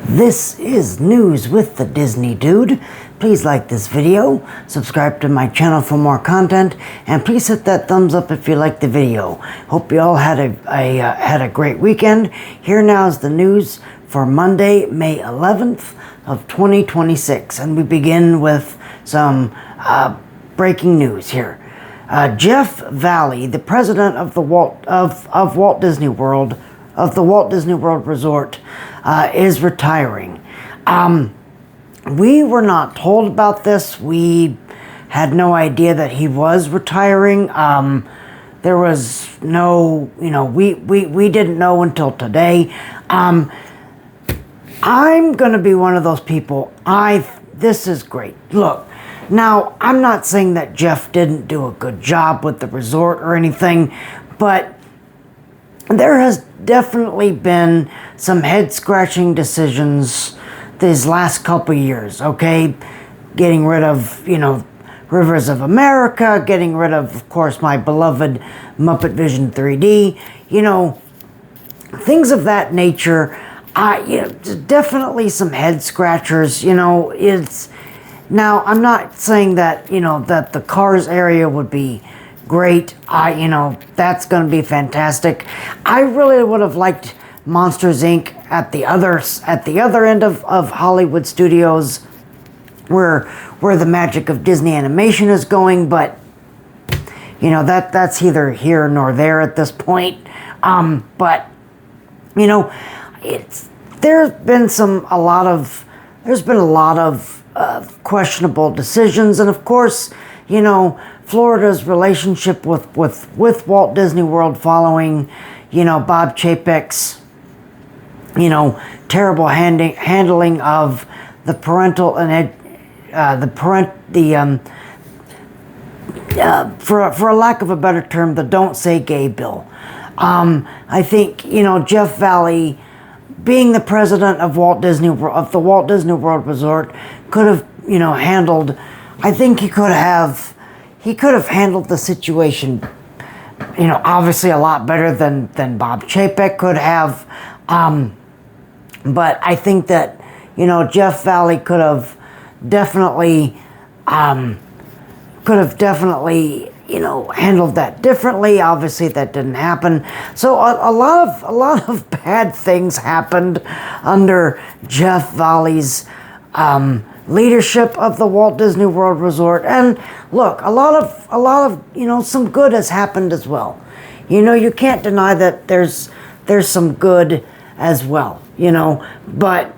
This is News with the Disney Dude. Please like this video, subscribe to my channel for more content, and please hit that thumbs up if you like the video. Hope you all had a great weekend. Here now is the news for Monday, May 11th of 2026, and we begin with some breaking news here. Jeff Vahle, the president of the Walt Disney World, of the Walt Disney World Resort, is retiring. We were not told about this. We had no idea that he was retiring. There was no, we didn't know until today. I'm gonna be one of those people. This is great. Look, now I'm not saying that Jeff didn't do a good job with the resort or anything, but there has definitely been some head-scratching decisions these last couple years, okay? Getting rid of, Rivers of America, getting rid of course, my beloved Muppet Vision 3D, things of that nature. Definitely some head-scratchers, it's... Now, I'm not saying that, that the Cars area would be great. That's going to be fantastic. I really would have liked Monsters Inc. at the other end of Hollywood Studios, where the magic of Disney animation is going. But that's either here nor there at this point. But there's been a lot of questionable decisions, and of course, Florida's relationship with Walt Disney World following, Bob Chapek's, terrible handling of the parental and for a lack of a better term, the Don't Say Gay bill. I think Jeff Vahle, being the president of the Walt Disney World Resort, could have handled. I think he could have handled the situation, obviously a lot better than Bob Chapek could have. But I think that, Jeff Vahle could have definitely, handled that differently. Obviously that didn't happen. So a lot of bad things happened under Jeff Vahle's, leadership of the Walt Disney World Resort. And look, a lot of some good has happened as well. You can't deny that there's some good as well, but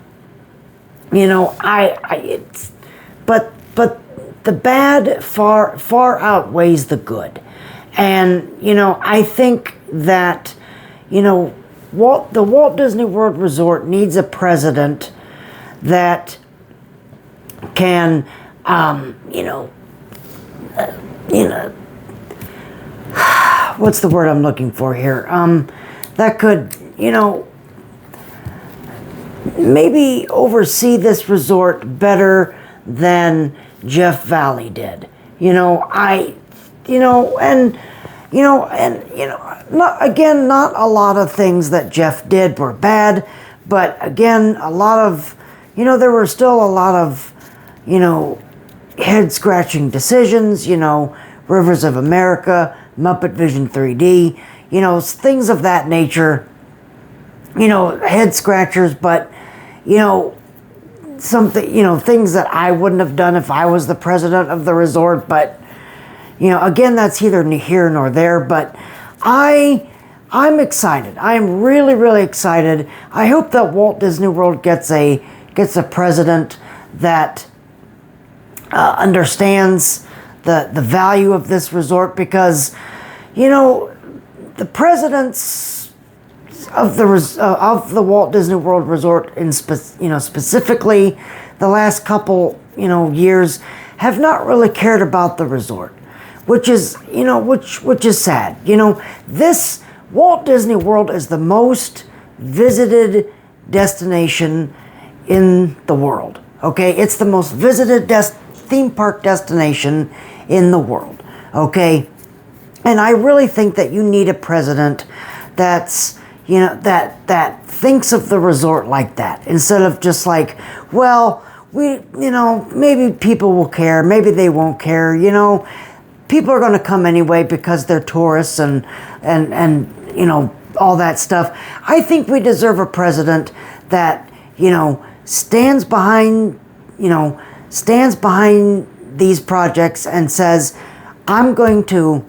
but the bad far outweighs the good. And I think that the Walt Disney World Resort needs a president that can, what's the word I'm looking for here? That could, maybe oversee this resort better than Jeff Vahle did. Not a lot of things that Jeff did were bad, but again, there were still a lot of, head-scratching decisions, Rivers of America, Muppet Vision 3D, things of that nature, head-scratchers, but, things that I wouldn't have done if I was the president of the resort. But, again, that's neither here nor there, but I'm excited. I'm really, really excited. I hope that Walt Disney World gets a president that understands the value of this resort, because the presidents of the Walt Disney World Resort specifically the last couple years have not really cared about the resort, which is which is sad. This Walt Disney World is the most visited destination in the world. Okay, it's the most visited theme park destination in the world. Okay, and I really think that you need a president that's that thinks of the resort like that, instead of just like, well, maybe people will care, maybe they won't care, people are going to come anyway because they're tourists and all that stuff. I think we deserve a president that, stands behind these projects and says, I'm going to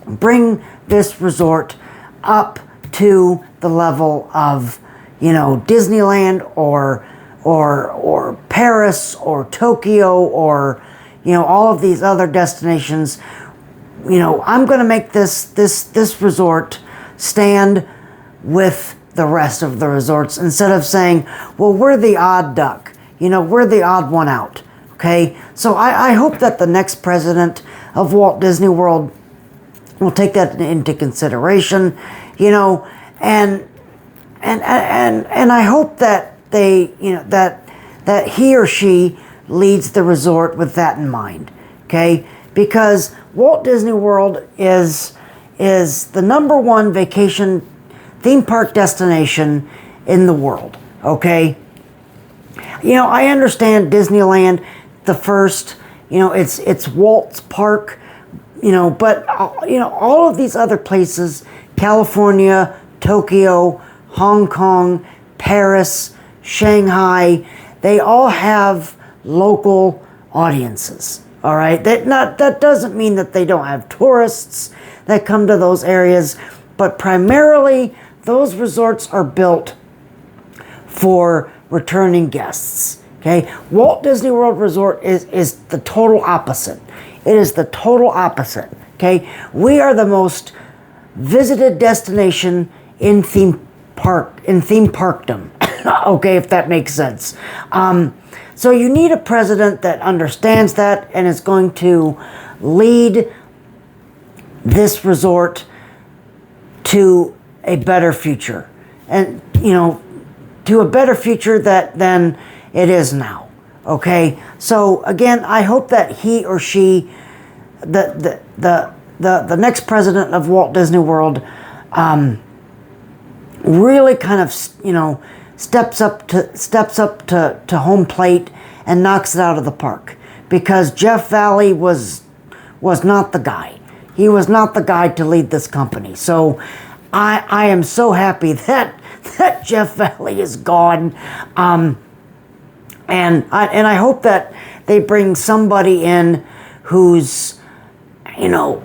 bring this resort up to the level of, Disneyland or Paris or Tokyo or, all of these other destinations. I'm going to make this resort stand with the rest of the resorts, instead of saying, well, we're the odd duck, we're the odd one out. Okay, so I hope that the next president of Walt Disney World will take that into consideration, and I hope that they, that he or she leads the resort with that in mind. Okay, because Walt Disney World is the #1 vacation theme park destination in the world. Okay, I understand Disneyland, the first, it's Walt's park, but all of these other places, California, Tokyo, Hong Kong, Paris, Shanghai, they all have local audiences. All right, that doesn't mean that they don't have tourists that come to those areas, but primarily those resorts are built for returning guests. Okay, Walt Disney World Resort is the total opposite. It is the total opposite. Okay, we are the most visited destination in theme parkdom. Okay, if that makes sense. So you need a president that understands that and is going to lead this resort to a better future, and to a better future than it is now. Okay, so again, I hope that he or she, the next president of Walt Disney World, really kind of steps up to home plate and knocks it out of the park, because Jeff Vahle was not the guy. He was not the guy to lead this company. So I am so happy that Jeff Vahle is gone. And I hope that they bring somebody in who's, now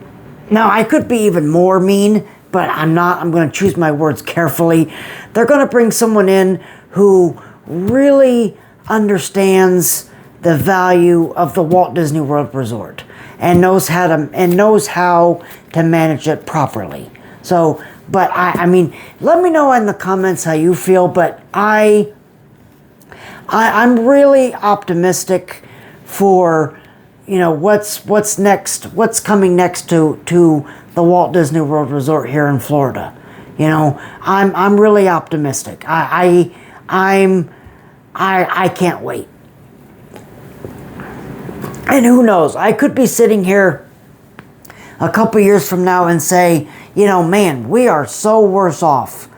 I could be even more mean, but I'm not. I'm going to choose my words carefully. They're going to bring someone in who really understands the value of the Walt Disney World Resort and knows how to manage it properly. So, but I mean, let me know in the comments how you feel, but I'm really optimistic for, what's next, what's coming next to the Walt Disney World Resort here in Florida. I'm really optimistic. I can't wait. And who knows, I could be sitting here a couple years from now and say, man, we are so worse off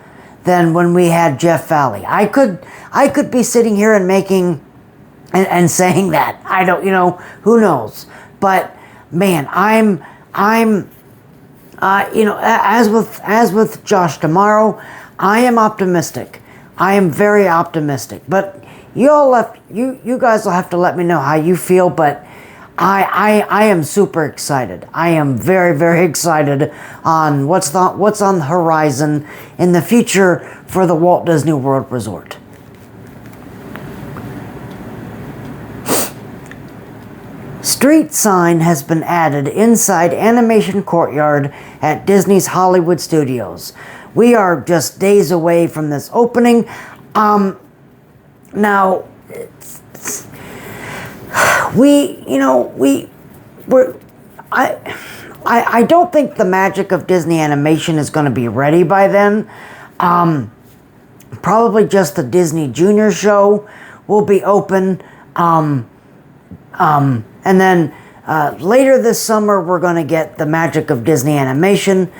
than when we had Jeff Vahle. I could be sitting here and making and saying that. I don't, who knows? But man, as with Josh tomorrow, I am optimistic. I am very optimistic. But you guys will have to let me know how you feel. But I am super excited. I am very, very excited on what's on the horizon in the future for the Walt Disney World Resort. Street sign has been added inside Animation Courtyard at Disney's Hollywood Studios. We are just days away from this opening. Now, I don't think the magic of Disney Animation is going to be ready by then. Probably just the Disney Junior show will be open. And then later this summer, we're going to get the magic of Disney Animation.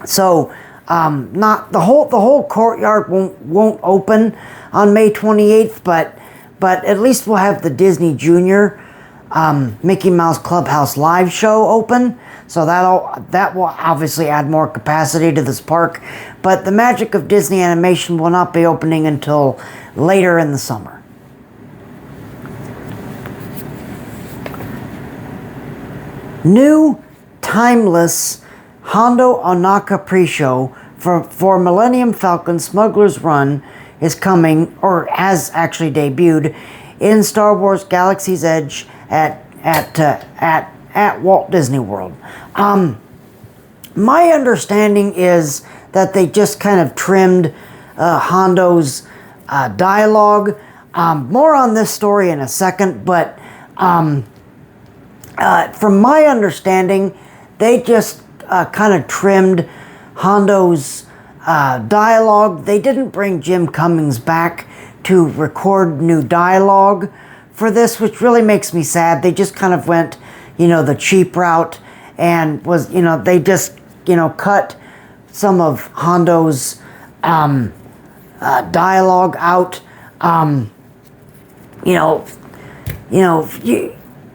So not the whole courtyard won't open on May 28th, but at least we'll have the Disney Junior Mickey Mouse Clubhouse live show open. So that will obviously add more capacity to this park. But the Magic of Disney Animation will not be opening until later in the summer. New timeless Hondo Ohnaka pre-show for Millennium Falcon Smuggler's Run is coming, or has actually debuted, in Star Wars Galaxy's Edge at Walt Disney World. My understanding is that they just kind of trimmed Hondo's dialogue. More on this story in a second, but from my understanding, they just kind of trimmed Hondo's dialogue. They didn't bring Jim Cummings back to record new dialogue for this, which really makes me sad. They just kind of went, the cheap route, and they just, cut some of Hondo's dialogue out.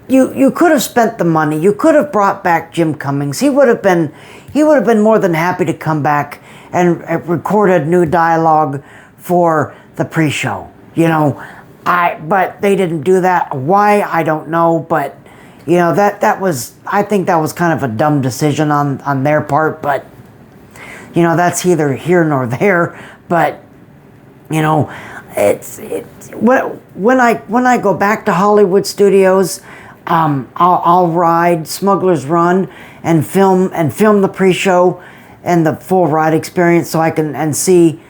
You could have spent the money. You could have brought back Jim Cummings. He would have been more than happy to come back and recorded new dialogue for the pre-show. But they didn't do that. Why, I don't know, but I think that was kind of a dumb decision on their part, but that's neither here nor there. But it's when I go back to Hollywood Studios, I'll ride Smuggler's Run and film the pre-show and the full ride experience, so I can see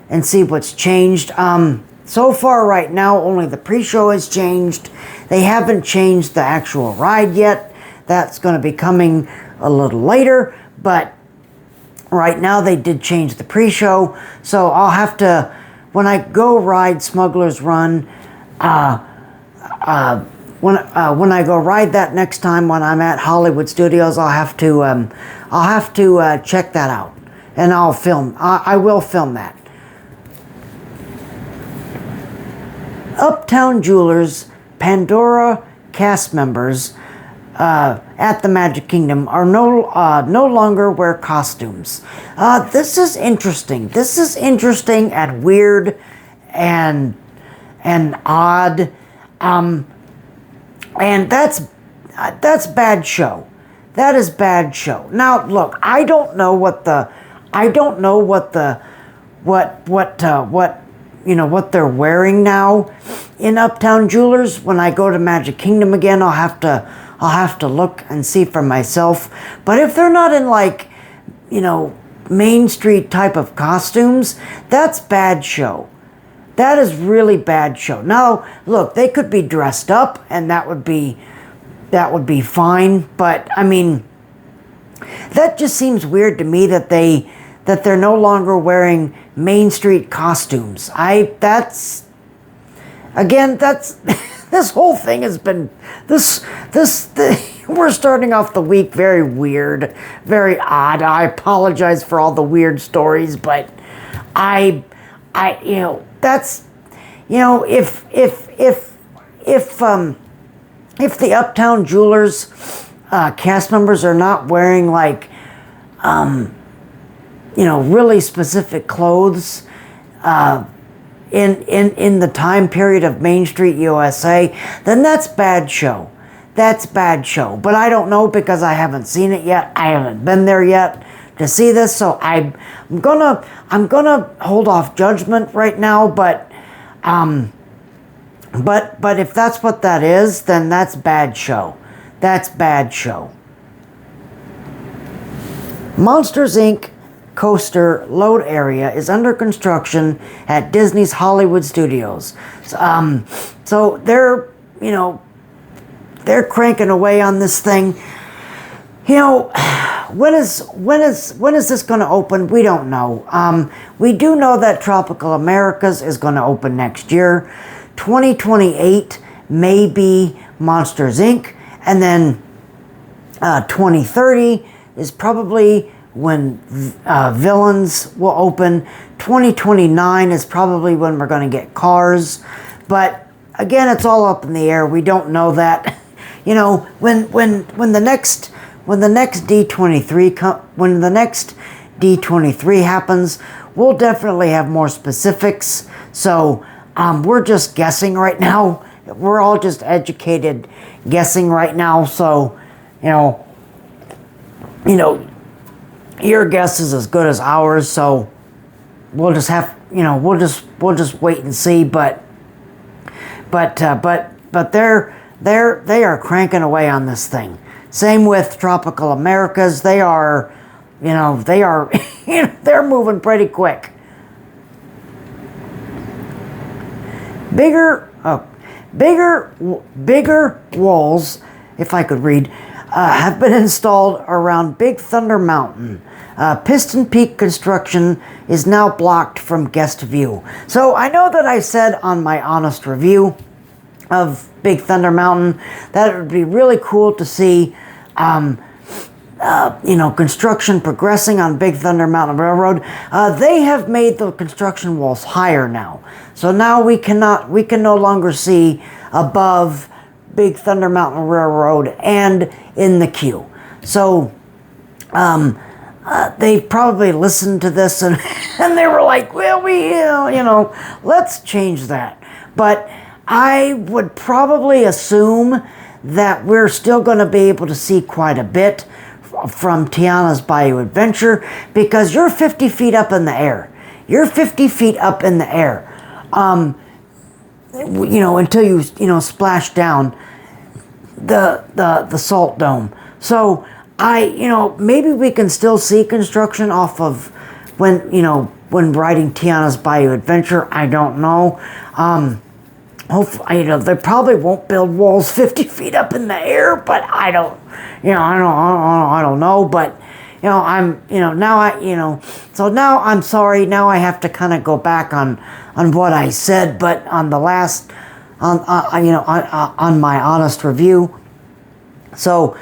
what's changed. So far right now, only the pre-show has changed. They haven't changed the actual ride yet. That's going to be coming a little later, but right now they did change the pre-show. So I'll have to, when I go ride Smuggler's Run, when I go ride that next time when I'm at Hollywood Studios, I'll have to check that out, and I will film that. Uptown Jewelers Pandora cast members at the Magic Kingdom are no longer wear costumes. This is interesting. This is interesting and weird and odd. And that's bad show. That is bad show. Now look, I don't know what they're wearing now in Uptown Jewelers. When I go to Magic Kingdom again, I'll have to look and see for myself. But if they're not in Main Street type of costumes, that's bad show. That is really bad show. Now, look, they could be dressed up, and that would be fine. But I mean, that just seems weird to me that they're no longer wearing Main Street costumes. This whole thing has been we're starting off the week very weird, very odd. I apologize for all the weird stories, but that's, if the Uptown Jewelers cast members are not wearing really specific clothes in the time period of Main Street USA, then that's bad show. That's bad show. But I don't know, because I haven't seen it yet. I haven't been there yet to see this, so I'm gonna hold off judgment right now. But if that's what that is, then that's bad show. That's bad show. Monsters Inc. coaster load area is under construction at Disney's Hollywood Studios. So they're cranking away on this thing. When is this going to open? We don't know. We do know that Tropical Americas is going to open next year. 2028 may be Monsters Inc. And then 2030 is probably Villains will open. 2029 is probably when we're going to get Cars. But again, it's all up in the air. We don't know that. You know, when the next D23 happens, we'll definitely have more specifics. So we're just guessing right now. We're all just educated guessing right now. So, you know, your guess is as good as ours. So we'll just have, you know, we'll just wait and see. But they are cranking away on this thing. Same with Tropical Americas. They are, you know, they're moving pretty quick. Bigger walls, if I could read, have been installed around Big Thunder Mountain. Piston Peak construction is now blocked from guest view. So I know that I said on my honest review of Big Thunder Mountain that it would be really cool to see you know, construction progressing on Big Thunder Mountain Railroad. They have made the construction walls higher now, so now we can no longer see above Big Thunder Mountain Railroad and in the queue. So they probably listened to this and they were like, well, you know, let's change that. But I would probably assume that we're still going to be able to see quite a bit from Tiana's Bayou Adventure, because you're 50 feet up in the air. You're 50 feet up in the air. You know, until you splash down the salt dome. So you know, maybe we can still see construction off of when riding Tiana's Bayou Adventure. I don't know. Hopefully, you know, they probably won't build walls 50 feet up in the air, but I don't know. But you know, so now I'm sorry. Now I have to kind of go back on what I said, but on the last, on my honest review. So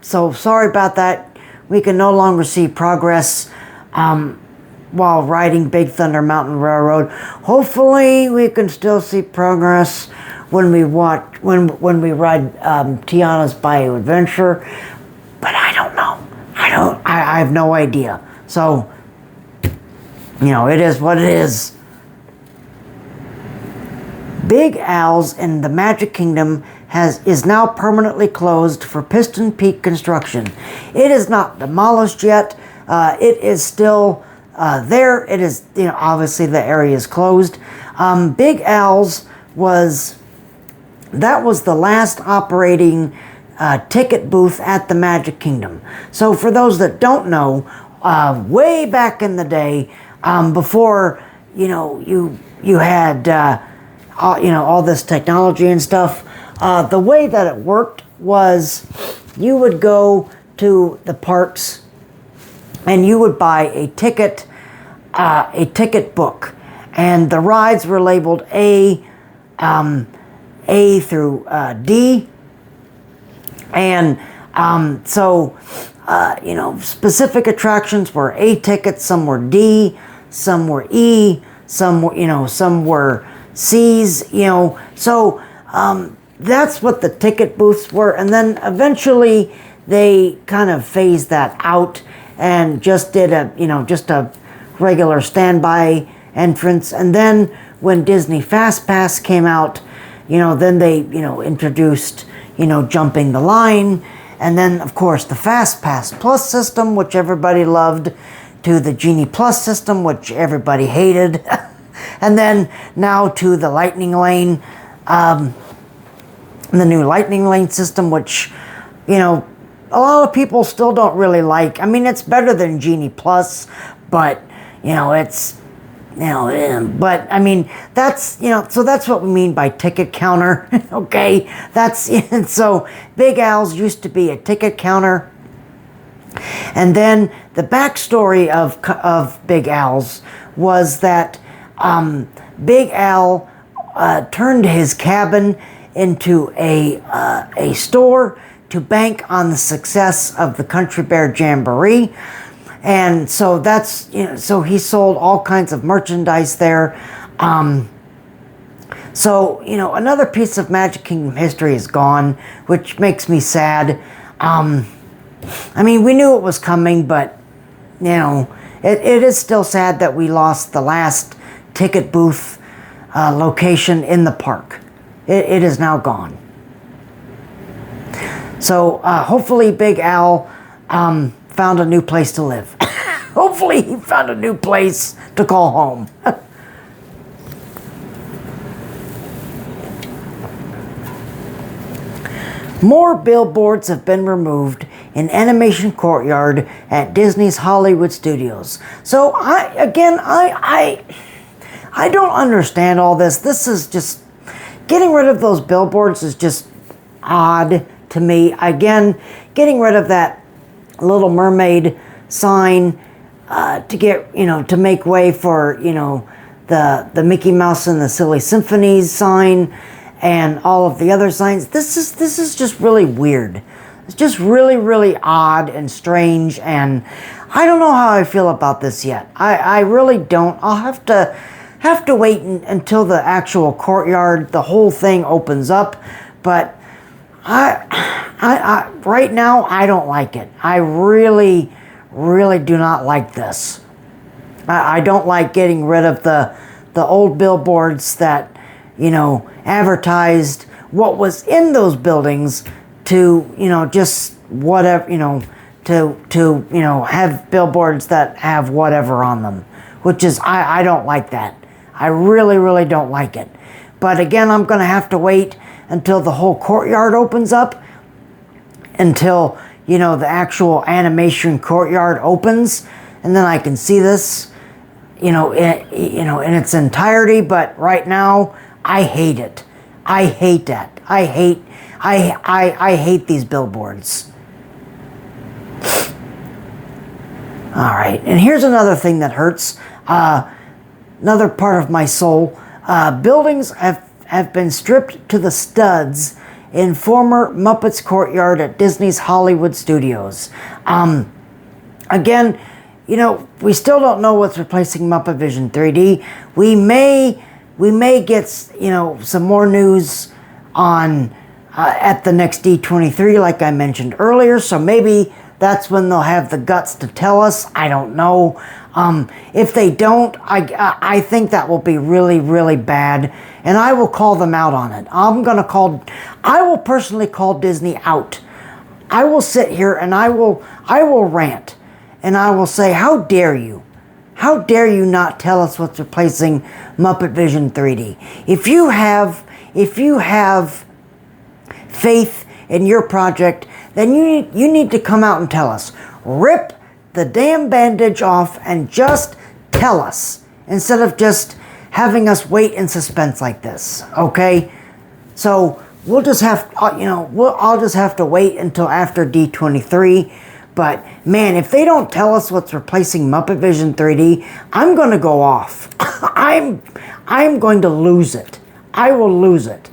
so sorry about that. We can no longer see progress while riding Big Thunder Mountain Railroad. Hopefully we can still see progress when we ride Tiana's Bayou Adventure, but I don't know. I have no idea. So, you know, it is what it is. Big Al's in the Magic Kingdom is now permanently closed for Piston Peak construction. It is not demolished yet. It is still there. It is, you know, obviously the area is closed. Big Al's was the last operating ticket booth at the Magic Kingdom. So for those that don't know, way back in the day, before you had all this technology and stuff, the way that it worked was you would go to the parks and you would buy a ticket book, and the rides were labeled A through D, and specific attractions were A tickets, some were D, some were E, some were C's, so that's what the ticket booths were. And then eventually they kind of phased that out and just did a regular standby entrance. And then when Disney Fast Pass came out, then they, introduced, jumping the line. And then, of course, the Fast Pass Plus system, which everybody loved, to the Genie Plus system, which everybody hated. And then now to the Lightning Lane, the new Lightning Lane system, which, a lot of people still don't really like. I mean, it's better than Genie Plus, but, but I mean, that's, so that's what we mean by ticket counter, okay? So Big Al's used to be a ticket counter. And then the backstory of Big Al's was that Big Al turned his cabin into a store to bank on the success of the Country Bear Jamboree. And so that's, so he sold all kinds of merchandise there. So, another piece of Magic Kingdom history is gone, which makes me sad. I mean, we knew it was coming, but, it is still sad that we lost the last ticket booth location in the park. It is now gone. So, hopefully Big Al found a new place to live. Hopefully he found a new place to call home. More billboards have been removed in Animation Courtyard at Disney's Hollywood Studios. So I don't understand all this. This is just, getting rid of those billboards is just odd to me. Again, getting rid of that Little Mermaid sign to get, to make way for, the Mickey Mouse and the Silly Symphonies sign and all of the other signs. This is just really weird. It's just really, really odd and strange, and I don't know how I feel about this yet. I really don't. I'll have to wait until the actual courtyard, the whole thing opens up, but I right now I don't like it. I really, really do not like this. I don't like getting rid of the old billboards that, advertised what was in those buildings to, just whatever, to have billboards that have whatever on them, which is, I don't like that. I really, really don't like it. But again, I'm going to have to wait until the whole courtyard opens up, until, the actual animation courtyard opens, and then I can see this, in its entirety. But right now, I hate it. I hate that. I hate these billboards. All right, and here's another thing that hurts. Another part of my soul. Buildings have been stripped to the studs in former Muppets Courtyard at Disney's Hollywood Studios. Again, we still don't know what's replacing Muppet Vision 3D. We may get, some more news on at the next D23, like I mentioned earlier. So maybe that's when they'll have the guts to tell us. I don't know. If they don't, I think that will be really, really bad, and I will call them out on it. I will personally call Disney out. I will sit here and I will rant, and I will say, how dare you? How dare you not tell us what's replacing Muppet Vision 3D? If you have faith in your project, then you need to come out and tell us. Rip the damn bandage off and just tell us, instead of just having us wait in suspense like this. Okay, so we'll just have I'll just have to wait until after D23. But man, if they don't tell us what's replacing Muppet Vision 3D, I'm going to go off. I'm going to lose it. I will lose it.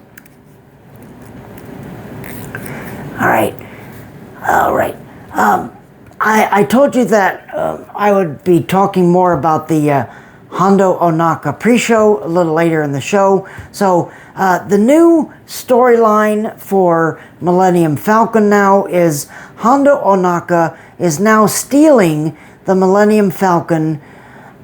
All right. I told you that I would be talking more about the Hondo Ohnaka pre-show a little later in the show. So the new storyline for Millennium Falcon now is Hondo Ohnaka is now stealing the Millennium Falcon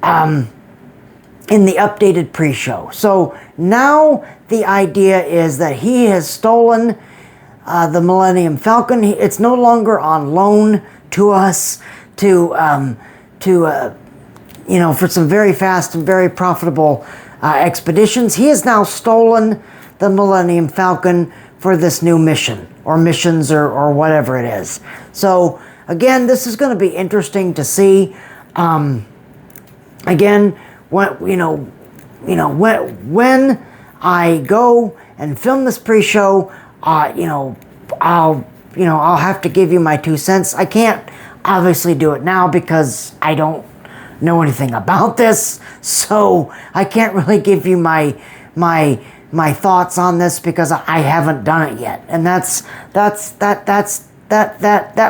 in the updated pre-show. So now the idea is that he has stolen the Millennium Falcon. It's no longer on loan to us for some very fast and very profitable expeditions. He has now stolen the Millennium Falcon for this new mission, or missions, or whatever it is. So again, this is going to be interesting to see. Again, when I go and film this pre-show, I'll have to give you my 2 cents. I can't obviously do it now because I don't know anything about this, so I can't really give you my my thoughts on this because I haven't done it yet, and that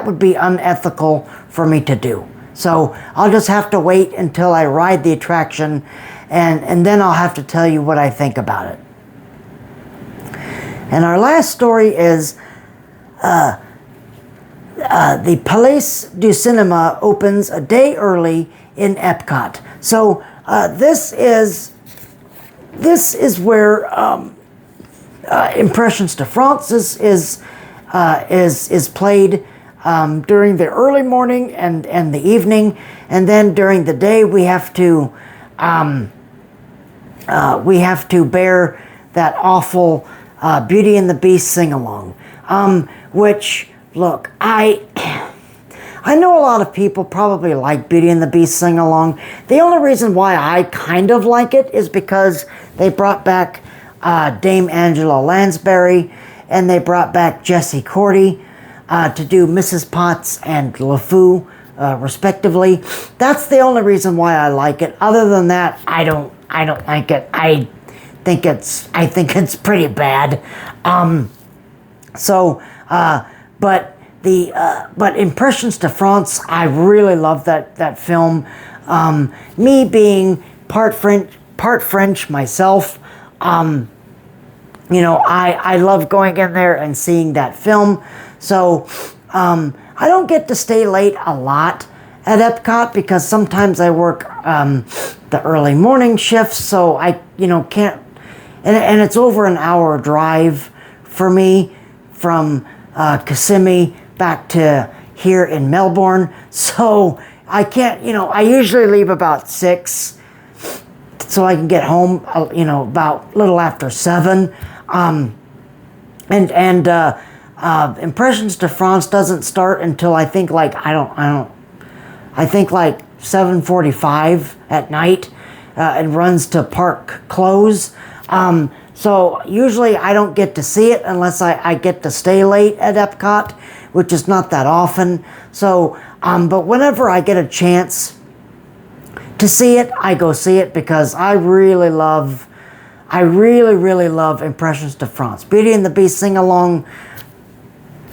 would be unethical for me to do. So I'll just have to wait until I ride the attraction, and then I'll have to tell you what I think about it. And our last story is the Palais du Cinéma opens a day early in Epcot. So this is where Impressions de France is played during the early morning and the evening, and then during the day we have to bear that awful Beauty and the Beast sing-along, which, look, I know a lot of people probably like Beauty and the Beast sing-along. The only reason why I kind of like it is because they brought back Dame Angela Lansbury, and they brought back Jessie Cordy to do Mrs. Potts and LeFou, respectively. That's the only reason why I like it. Other than that, I don't like it. I think it's pretty bad. But Impressions de France, I really love that film. Me being part French myself, you know, I love going in there and seeing that film. So I don't get to stay late a lot at Epcot because sometimes I work the early morning shifts, so I can't. And it's over an hour drive for me from Kissimmee back to here in Melbourne. So I can't, I usually leave about 6 so I can get home, about a little after 7. Impressions de France doesn't start until I think like 7:45 at night. It runs to park close. So usually I don't get to see it unless I get to stay late at Epcot, which is not that often. So, but whenever I get a chance to see it, I go see it because I really love Impressions de France. Beauty and the Beast sing-along,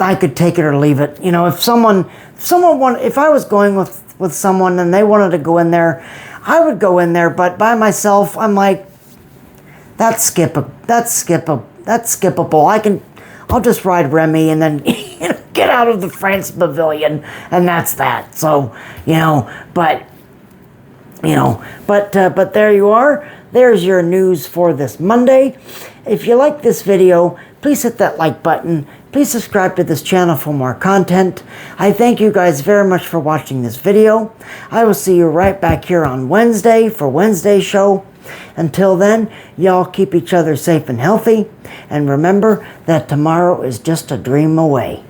I could take it or leave it. If I was going with someone and they wanted to go in there, I would go in there, but by myself, I'm like, that's skippable. I'll just ride Remy and then get out of the France Pavilion, and that's that. So, but there you are. There's your news for this Monday. If you like this video, please hit that like button. Please subscribe to this channel for more content. I thank you guys very much for watching this video. I will see you right back here on Wednesday for Wednesday's show. Until then, y'all keep each other safe and healthy. And remember that tomorrow is just a dream away.